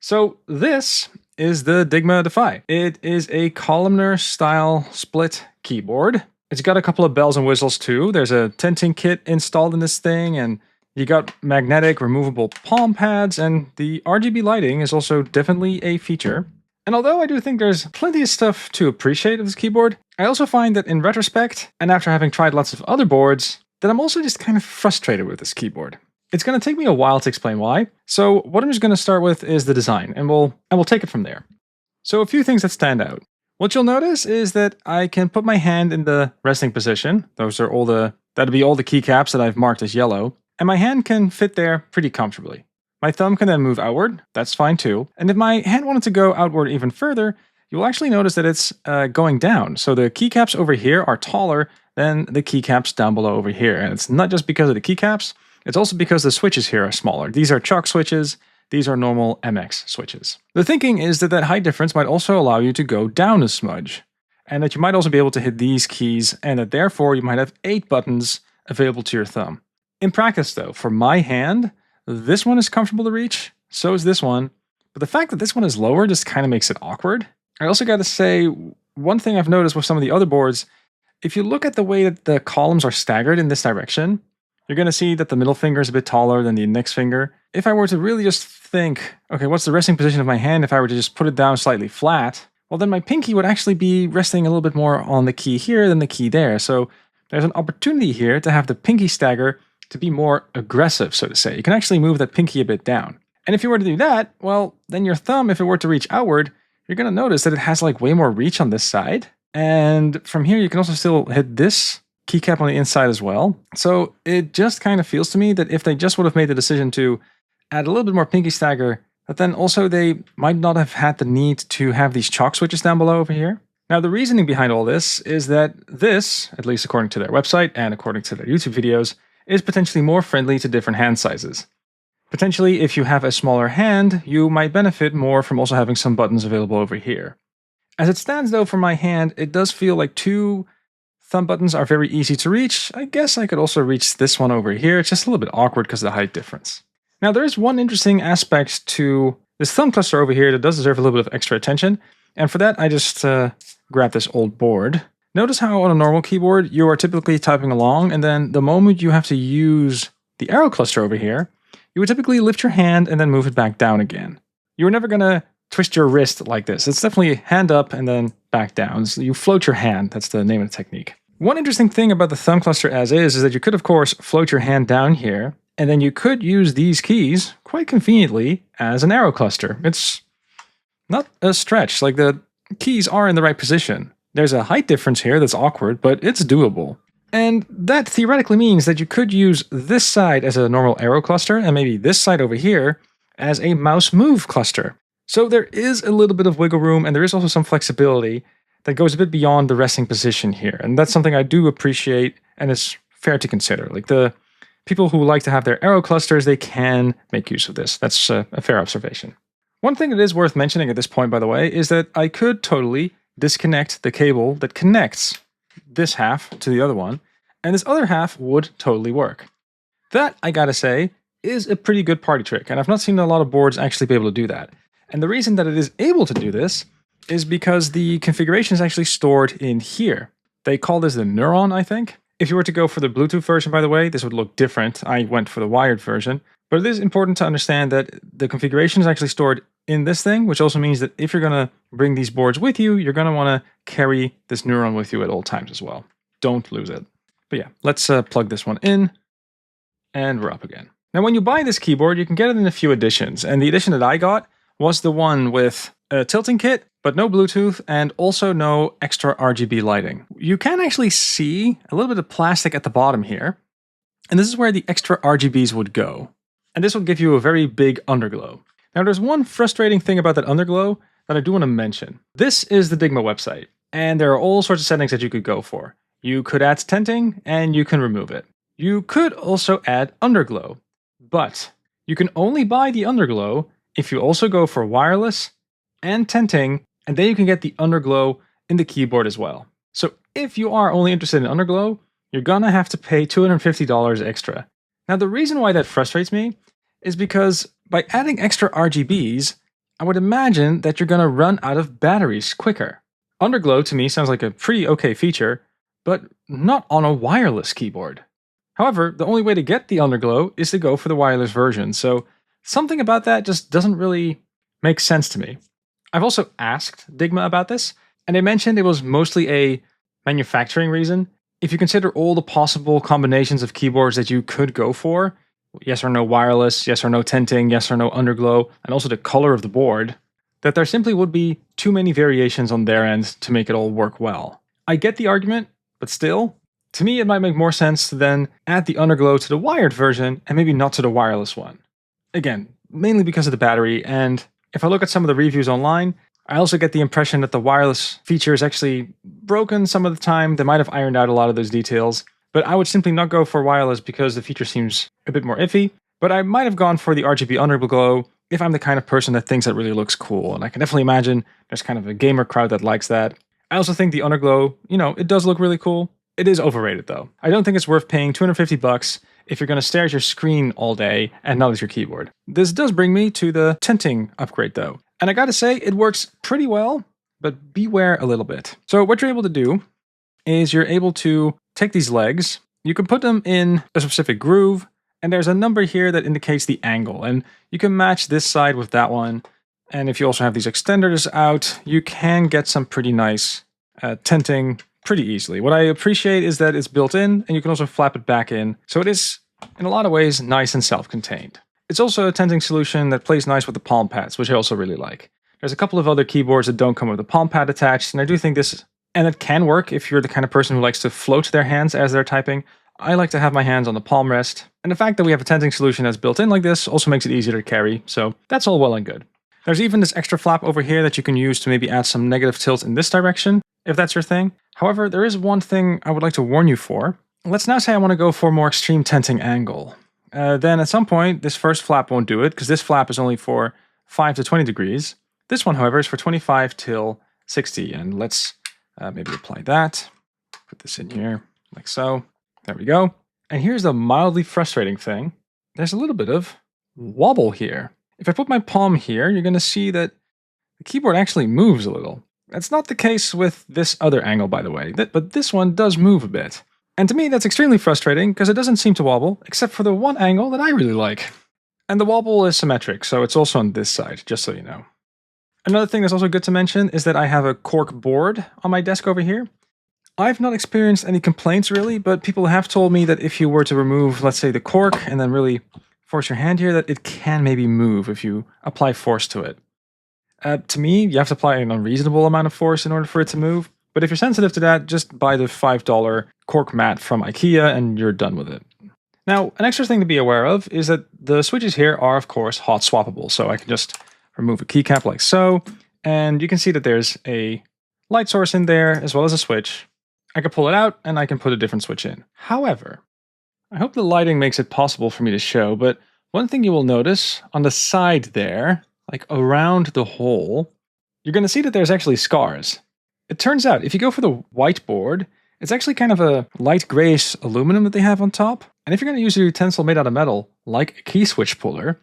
So this is the Dygma Defy. It is a columnar style split keyboard. It's got a couple of bells and whistles too. There's a tinting kit installed in this thing, and you got magnetic removable palm pads, and the RGB lighting is also definitely a feature. And although I do think there's plenty of stuff to appreciate of this keyboard, I also find that in retrospect, and after having tried lots of other boards, that I'm also just kind of frustrated with this keyboard. It's going to take me a while to explain why, so what I'm just going to start with is the design, and we'll take it from there. So a few things that stand out. What you'll notice is that I can put my hand in the resting position. That'll be all the keycaps that I've marked as yellow, and my hand can fit there pretty comfortably. My thumb can then move outward, that's fine too, and if my hand wanted to go outward even further, you'll actually notice that it's going down. So the keycaps over here are taller than the keycaps down below over here, and it's not just because of the keycaps, it's also because the switches here are smaller. These are chalk switches, these are normal MX switches. The thinking is that height difference might also allow you to go down a smudge, and that you might also be able to hit these keys, and that therefore you might have 8 buttons available to your thumb. In practice though, for my hand, this one is comfortable to reach, so is this one, but the fact that this one is lower just kind of makes it awkward. I also gotta say, one thing I've noticed with some of the other boards, if you look at the way that the columns are staggered in this direction, you're going to see that the middle finger is a bit taller than the index finger. If I were to really just think, okay, what's the resting position of my hand if I were to just put it down slightly flat, well then my pinky would actually be resting a little bit more on the key here than the key there. So there's an opportunity here to have the pinky stagger to be more aggressive, so to say. You can actually move that pinky a bit down. And if you were to do that, well, then your thumb, if it were to reach outward, you're going to notice that it has like way more reach on this side. And from here, you can also still hit this keycap on the inside as well. So it just kind of feels to me that if they just would have made the decision to add a little bit more pinky stagger, but then also they might not have had the need to have these chalk switches down below over here. Now the reasoning behind all this is that this, at least according to their website and according to their YouTube videos, is potentially more friendly to different hand sizes. Potentially, if you have a smaller hand, you might benefit more from also having some buttons available over here. As it stands though, for my hand, it does feel like 2 thumb buttons are very easy to reach. I guess I could also reach this one over here. It's just a little bit awkward because of the height difference. Now there is one interesting aspect to this thumb cluster over here that does deserve a little bit of extra attention. And for that, I just grabbed this old board. Notice how on a normal keyboard, you are typically typing along, and then the moment you have to use the arrow cluster over here, you would typically lift your hand and then move it back down again. You're never going to twist your wrist like this. It's definitely hand up and then back down. So you float your hand. That's the name of the technique. One interesting thing about the thumb cluster as is that you could, of course, float your hand down here, and then you could use these keys quite conveniently as an arrow cluster. It's not a stretch. Like, the keys are in the right position. There's a height difference here that's awkward, but it's doable. And that theoretically means that you could use this side as a normal arrow cluster, and maybe this side over here as a mouse move cluster. So there is a little bit of wiggle room, and there is also some flexibility that goes a bit beyond the resting position here. And that's something I do appreciate, and it's fair to consider. Like, the people who like to have their arrow clusters, they can make use of this. That's a fair observation. One thing that is worth mentioning at this point, by the way, is that I could totally disconnect the cable that connects this half to the other one, and this other half would totally work. That, I gotta say, is a pretty good party trick, and I've not seen a lot of boards actually be able to do that. And the reason that it is able to do this is because the configuration is actually stored in here. They call this the neuron, I think. If you were to go for the Bluetooth version, by the way, this would look different. I went for the wired version. But it is important to understand that the configuration is actually stored in this thing, which also means that if you're going to bring these boards with you, you're going to want to carry this neuron with you at all times as well. Don't lose it. But yeah, let's plug this one in, and we're up again. Now, when you buy this keyboard, you can get it in a few editions, and the edition that I got was the one with a tilting kit, but no Bluetooth, and also no extra RGB lighting. You can actually see a little bit of plastic at the bottom here, and this is where the extra RGBs would go. And this will give you a very big underglow. Now, there's one frustrating thing about that underglow that I do want to mention. This is the Dygma website, and there are all sorts of settings that you could go for. You could add tinting, and you can remove it. You could also add underglow, but you can only buy the underglow if you also go for wireless and tinting, and then you can get the underglow in the keyboard as well. So if you are only interested in underglow, you're gonna have to pay $250 extra. Now, the reason why that frustrates me is because by adding extra RGBs, I would imagine that you're going to run out of batteries quicker. Underglow to me sounds like a pretty okay feature, but not on a wireless keyboard. However, the only way to get the underglow is to go for the wireless version, so something about that just doesn't really make sense to me. I've also asked Dygma about this, and they mentioned it was mostly a manufacturing reason. If you consider all the possible combinations of keyboards that you could go for, yes or no wireless, yes or no tinting, yes or no underglow, and also the color of the board, that there simply would be too many variations on their end to make it all work well. I get the argument, but still, to me it might make more sense to then add the underglow to the wired version and maybe not to the wireless one. Again, mainly because of the battery, and if I look at some of the reviews online, I also get the impression that the wireless feature is actually broken some of the time. They might have ironed out a lot of those details, but I would simply not go for wireless because the feature seems a bit more iffy. But I might have gone for the RGB underglow if I'm the kind of person that thinks that really looks cool, and I can definitely imagine there's kind of a gamer crowd that likes that. I also think the underglow, it does look really cool. It is overrated though. I don't think it's worth paying $250 if you're going to stare at your screen all day and not at your keyboard. This does bring me to the tinting upgrade though. And I gotta say, it works pretty well, but beware a little bit. So what you're able to do is you're able to take these legs, you can put them in a specific groove, and there's a number here that indicates the angle, and you can match this side with that one. And if you also have these extenders out, you can get some pretty nice tinting pretty easily. What I appreciate is that it's built in, and you can also flap it back in, so it is, in a lot of ways, nice and self-contained. It's also a tinting solution that plays nice with the palm pads, which I also really like. There's a couple of other keyboards that don't come with a palm pad attached, and I do think this, and it can work if you're the kind of person who likes to float their hands as they're typing. I like to have my hands on the palm rest, and the fact that we have a tinting solution that's built in like this also makes it easier to carry, so that's all well and good. There's even this extra flap over here that you can use to maybe add some negative tilt in this direction, if that's your thing. However, there is one thing I would like to warn you for. Let's now say I want to go for a more extreme tinting angle. Then at some point, this first flap won't do it, because this flap is only for 5 to 20 degrees. This one, however, is for 25 till 60, and let's maybe apply that. Put this in here, like so. There we go. And here's the mildly frustrating thing. There's a little bit of wobble here. If I put my palm here, you're going to see that the keyboard actually moves a little. That's not the case with this other angle, by the way, but this one does move a bit. And to me, that's extremely frustrating because it doesn't seem to wobble, except for the one angle that I really like. And the wobble is symmetric, so it's also on this side, just so you know. Another thing that's also good to mention is that I have a cork board on my desk over here. I've not experienced any complaints really, but people have told me that if you were to remove, let's say, the cork and then really force your hand here, that it can maybe move if you apply force to it. To me, you have to apply an unreasonable amount of force in order for it to move. But if you're sensitive to that, just buy the $5 cork mat from IKEA and you're done with it. Now, an extra thing to be aware of is that the switches here are, of course, hot swappable. So I can just remove a keycap like so, and you can see that there's a light source in there as well as a switch. I can pull it out and I can put a different switch in. However, I hope the lighting makes it possible for me to show, but one thing you will notice on the side there, like around the hole, you're going to see that there's actually scars. It turns out, if you go for the white board, it's actually kind of a light grayish aluminum that they have on top. And if you're going to use a utensil made out of metal, like a key switch puller,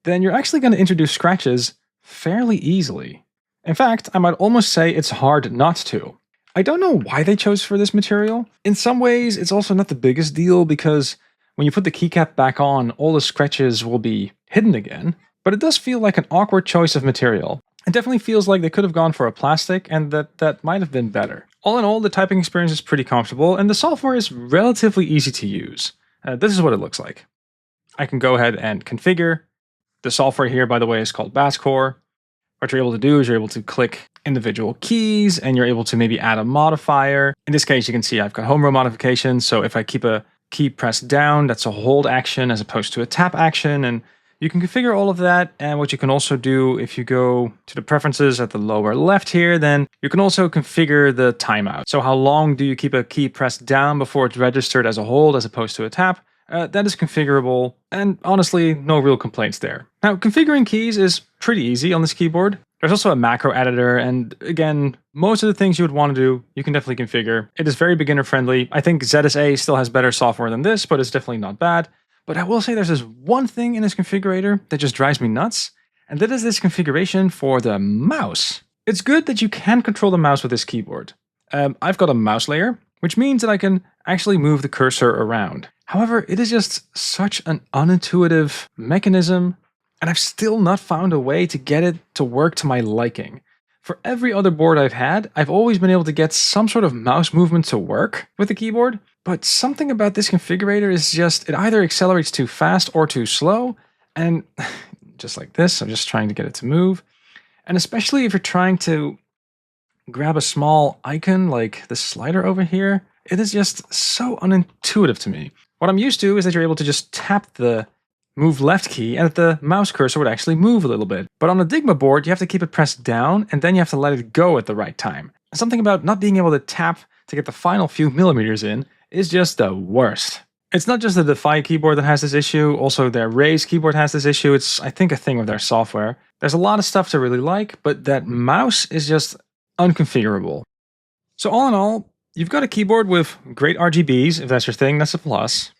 then you're actually going to introduce scratches fairly easily. In fact, I might almost say it's hard not to. I don't know why they chose for this material. In some ways, it's also not the biggest deal because when you put the keycap back on, all the scratches will be hidden again. But it does feel like an awkward choice of material. It definitely feels like they could have gone for a plastic and that might have been better. All in all, the typing experience is pretty comfortable and the software is relatively easy to use. This is what it looks like. I can go ahead and configure. The software here, by the way, is called Basscore. What you're able to do is you're able to click individual keys and you're able to maybe add a modifier. In this case, you can see I've got home row modifications. So if I keep a key pressed down, that's a hold action as opposed to a tap action. And you can configure all of that, and what you can also do if you go to the preferences at the lower left here, then you can also configure the timeout. So how long do you keep a key pressed down before it's registered as a hold as opposed to a tap? That is configurable, and honestly, no real complaints there. Now, configuring keys is pretty easy on this keyboard. There's also a macro editor, and again, most of the things you would want to do, you can definitely configure. It is very beginner friendly. I think ZSA still has better software than this, but it's definitely not bad. But I will say there's this one thing in this configurator that just drives me nuts, And that is this configuration for the mouse. It's good that you can control the mouse with this keyboard. I've got a mouse layer, which means that I can actually move the cursor around. However, it is just such an unintuitive mechanism, and I've still not found a way to get it to work to my liking. For every other board I've had, I've always been able to get some sort of mouse movement to work with the keyboard, but something about this configurator is just, it either accelerates too fast or too slow, and just like this, I'm just trying to get it to move. And especially if you're trying to grab a small icon like the slider over here, it is just so unintuitive to me. What I'm used to is that you're able to just tap the move left key and that the mouse cursor would actually move a little bit. But on a Dygma board, you have to keep it pressed down and then you have to let it go at the right time. Something about not being able to tap to get the final few millimeters in is just the worst. It's not just the Defy keyboard that has this issue, also their Raise keyboard has this issue. It's, I think, a thing with their software. There's a lot of stuff to really like, but that mouse is just unconfigurable. So all in all, you've got a keyboard with great RGBs, if that's your thing, that's a plus.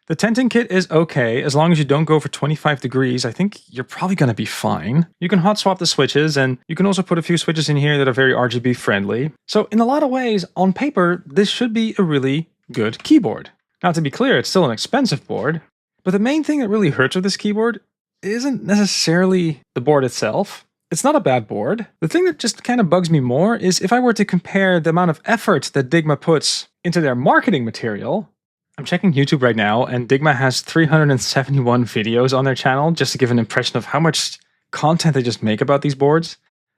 The tenting kit is okay, as long as you don't go for 25 degrees, I think you're probably going to be fine. You can hot swap the switches, and you can also put a few switches in here that are very RGB friendly. So in a lot of ways, on paper, this should be a really good keyboard. Now to be clear, it's still an expensive board, but the main thing that really hurts with this keyboard isn't necessarily the board itself. It's not a bad board. The thing that just kind of bugs me more is if I were to compare the amount of effort that Dygma puts into their marketing material. I'm checking YouTube right now, and Dygma has 371 videos on their channel, just to give an impression of how much content they just make about these boards.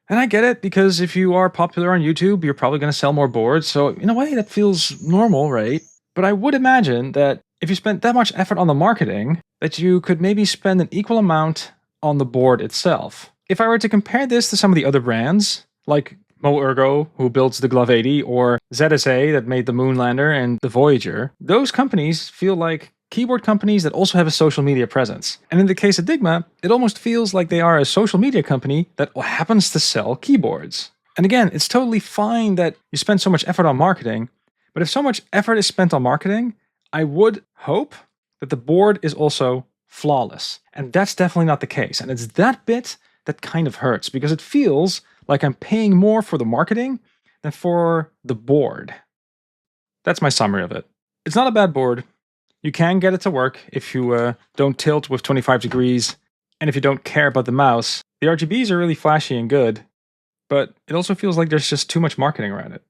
And I get it, because if you are popular on YouTube, you're probably going to sell more boards, so in a way that feels normal, right? But I would imagine that if you spent that much effort on the marketing, that you could maybe spend an equal amount on the board itself. If I were to compare this to some of the other brands, like MoErgo, who builds the Glove 80, or ZSA, that made the Moonlander and the Voyager, those companies feel like keyboard companies that also have a social media presence. And in the case of Dygma, it almost feels like they are a social media company that happens to sell keyboards. And again, it's totally fine that you spend so much effort on marketing, but if so much effort is spent on marketing, I would hope that the board is also flawless. And that's definitely not the case. And it's that bit that kind of hurts, because it feels like I'm paying more for the marketing than for the board. That's my summary of it. It's not a bad board. You can get it to work if you don't tilt with 25 degrees, and if you don't care about the mouse. The RGBs are really flashy and good, but it also feels like there's just too much marketing around it.